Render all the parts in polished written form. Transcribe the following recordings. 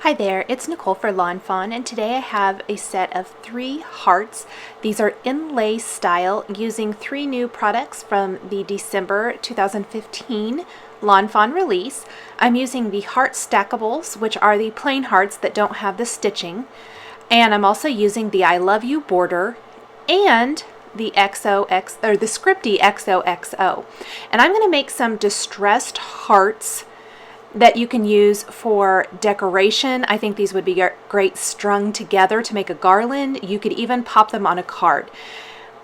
Hi there, it's Nicole for Lawn Fawn, and today I have a set of 3 hearts. These are inlay style using 3 new products from the December 2015 Lawn Fawn release. I'm using the Heart Stackables, which are the plain hearts that don't have the stitching, and I'm also using the I Love You border and the Scripty XOXO. And I'm going to make some distressed hearts that you can use for decoration. I think these would be great strung together to make a garland. You could even pop them on a card.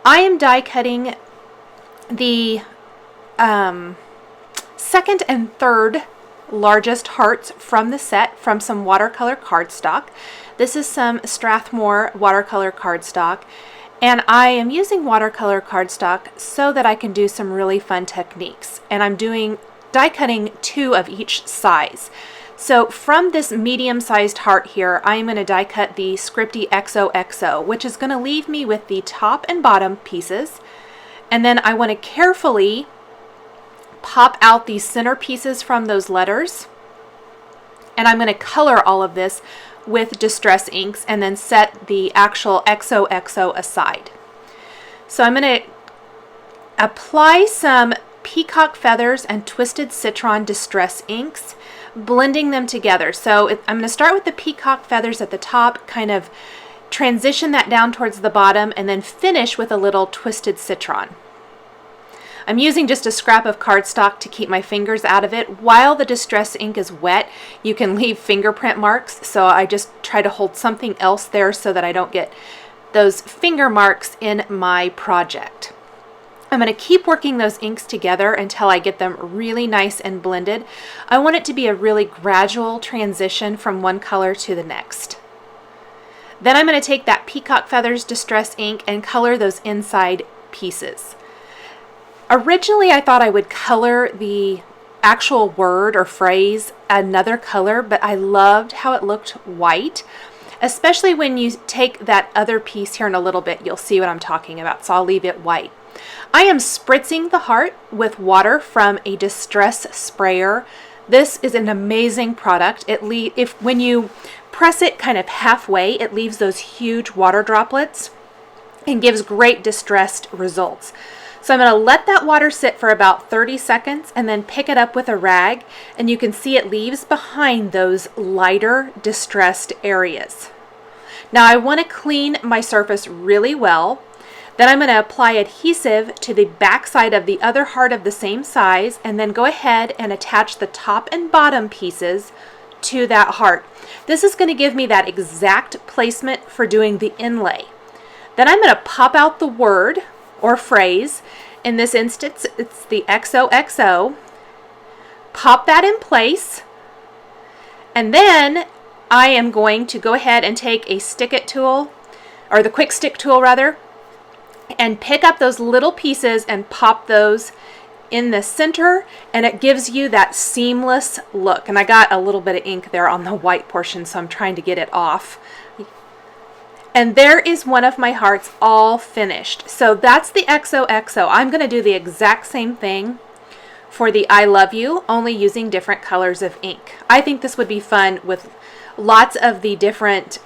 I am die cutting the second and third largest hearts from the set from some watercolor cardstock. This is some Strathmore watercolor cardstock, and I am using watercolor cardstock so that I can do some really fun techniques. And I'm doing die cutting 2 of each size. So from this medium-sized heart here, I am going to die cut the Scripty XOXO, which is going to leave me with the top and bottom pieces. And then I want to carefully pop out these center pieces from those letters. And I'm going to color all of this with distress inks and then set the actual XOXO aside. So I'm going to apply some peacock feathers and twisted citron distress inks, blending them together. So I'm going to start with the peacock feathers at the top, kind of transition that down towards the bottom, and then finish with a little twisted citron. I'm using just a scrap of cardstock to keep my fingers out of it. While the distress ink is wet, you can leave fingerprint marks, so I just try to hold something else there so that I don't get those finger marks in my project. I'm going to keep working those inks together until I get them really nice and blended. I want it to be a really gradual transition from one color to the next. Then I'm going to take that peacock feathers distress ink and color those inside pieces. Originally, I thought I would color the actual word or phrase another color, but I loved how it looked white. Especially when you take that other piece here in a little bit, you'll see what I'm talking about, so I'll leave it white. I am spritzing the heart with water from a distress sprayer. This is an amazing product. When you press it kind of halfway, it leaves those huge water droplets and gives great distressed results. So I'm going to let that water sit for about 30 seconds and then pick it up with a rag, and you can see it leaves behind those lighter distressed areas. Now I want to clean my surface really well. Then I'm going to apply adhesive to the back side of the other heart of the same size, and then go ahead and attach the top and bottom pieces to that heart. This is going to give me that exact placement for doing the inlay. Then I'm going to pop out the word or phrase. In this instance, it's the XOXO. Pop that in place, and then I am going to go ahead and take a stick-it tool, or the quick stick tool rather, and pick up those little pieces and pop those in the center, and it gives you that seamless look. And I got a little bit of ink there on the white portion, so I'm trying to get it off. And there is one of my hearts all finished. So that's the XOXO. I'm going to do the exact same thing for the I Love You, only using different colors of ink. I think this would be fun with lots of the different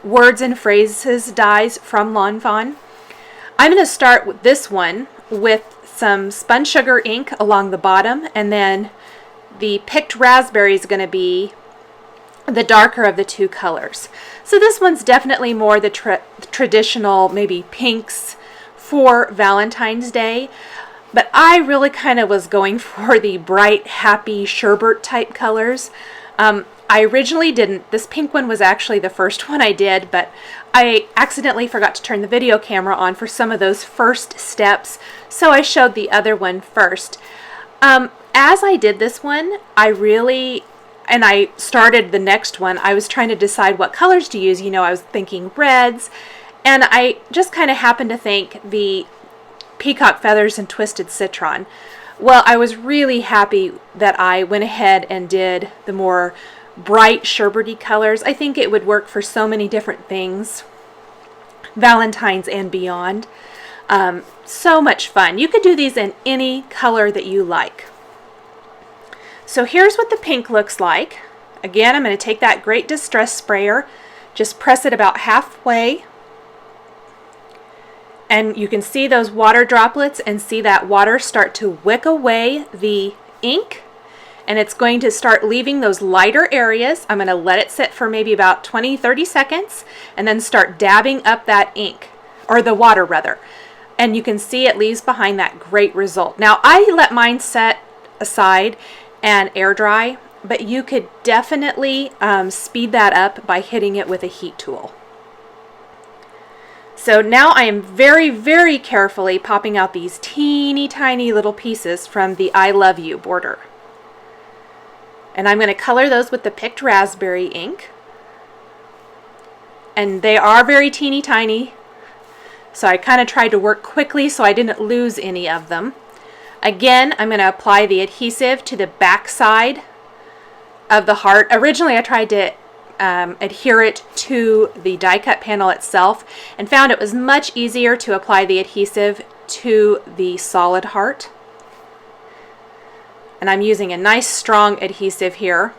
words and phrases dies from Lawn Fawn. I'm going to start with this one with some spun sugar ink along the bottom, and then the picked raspberry is going to be the darker of the 2 colors. So this one's definitely more the traditional, maybe pinks for Valentine's Day, but I really kind of was going for the bright, happy sherbet type colors. I originally didn't. This pink one was actually the first one I did, but I accidentally forgot to turn the video camera on for some of those first steps, so I showed the other one first. As I did this one, and I started the next one, I was trying to decide what colors to use. You know, I was thinking reds, and I just kind of happened to think the peacock feathers and twisted citron. Well, I was really happy that I went ahead and did the more bright sherbety colors. I think it would work for so many different things, Valentine's and beyond. So much fun. You could do these in any color that you like. So here's what the pink looks like. Again, I'm going to take that Great Distress sprayer, just press it about halfway, and you can see those water droplets and see that water start to wick away the ink, and it's going to start leaving those lighter areas. I'm going to let it sit for maybe about 20-30 seconds and then start dabbing up that ink, or the water rather, and you can see it leaves behind that great result. Now I let mine set aside and air dry, but you could definitely speed that up by hitting it with a heat tool. So now I am very, very carefully popping out these teeny tiny little pieces from the I Love You border. And I'm going to color those with the picked raspberry ink. And they are very teeny tiny, so I kind of tried to work quickly so I didn't lose any of them. Again, I'm going to apply the adhesive to the back side of the heart. Originally I tried to adhere it to the die cut panel itself and found it was much easier to apply the adhesive to the solid heart. And I'm using a nice strong adhesive here.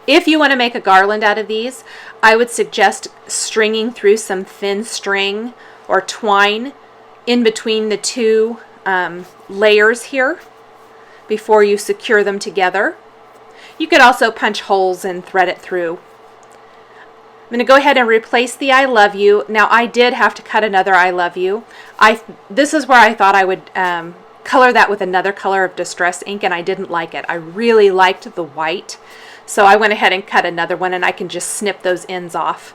If you want to make a garland out of these, I would suggest stringing through some thin string or twine in between the two layers here before you secure them together. You could also punch holes and thread it through. I'm going to go ahead and replace the I Love You. Now I did have to cut another I Love You. This is where I thought I would color that with another color of distress ink, and I didn't like it. I really liked the white, so I went ahead and cut another one, and I can just snip those ends off.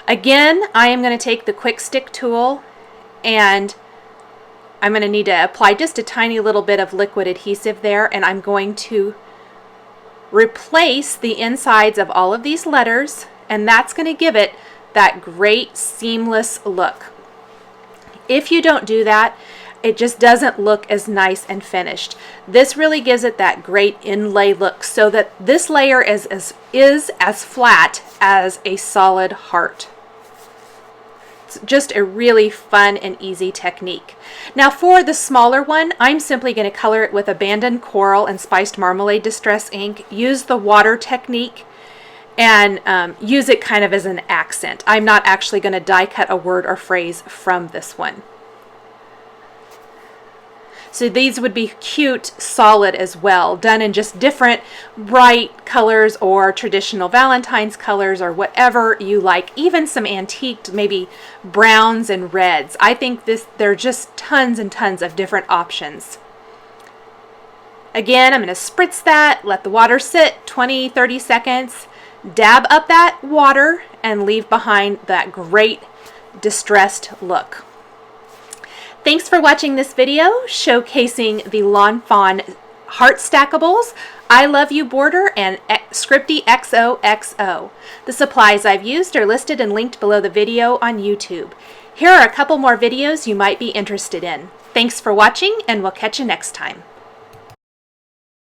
Again, I am going to take the quick stick tool, and I'm going to need to apply just a tiny little bit of liquid adhesive there, and I'm going to replace the insides of all of these letters, and that's going to give it that great seamless look. If you don't do that, it just doesn't look as nice and finished. This really gives it that great inlay look, so that this layer is as flat as a solid heart. Just a really fun and easy technique. Now for the smaller one, I'm simply going to color it with Abandoned Coral and Spiced Marmalade Distress ink. Use the water technique and use it kind of as an accent. I'm not actually going to die cut a word or phrase from this one. So these would be cute, solid as well, done in just different bright colors or traditional Valentine's colors or whatever you like, even some antiqued, maybe browns and reds. I think there are just tons and tons of different options. Again, I'm going to spritz that, let the water sit 20-30 seconds, dab up that water, and leave behind that great distressed look. Thanks for watching this video showcasing the Lawn Fawn Heart Stackables, I Love You border, and Scripty XOXO. The supplies I've used are listed and linked below the video on YouTube. Here are a couple more videos you might be interested in. Thanks for watching, and we'll catch you next time.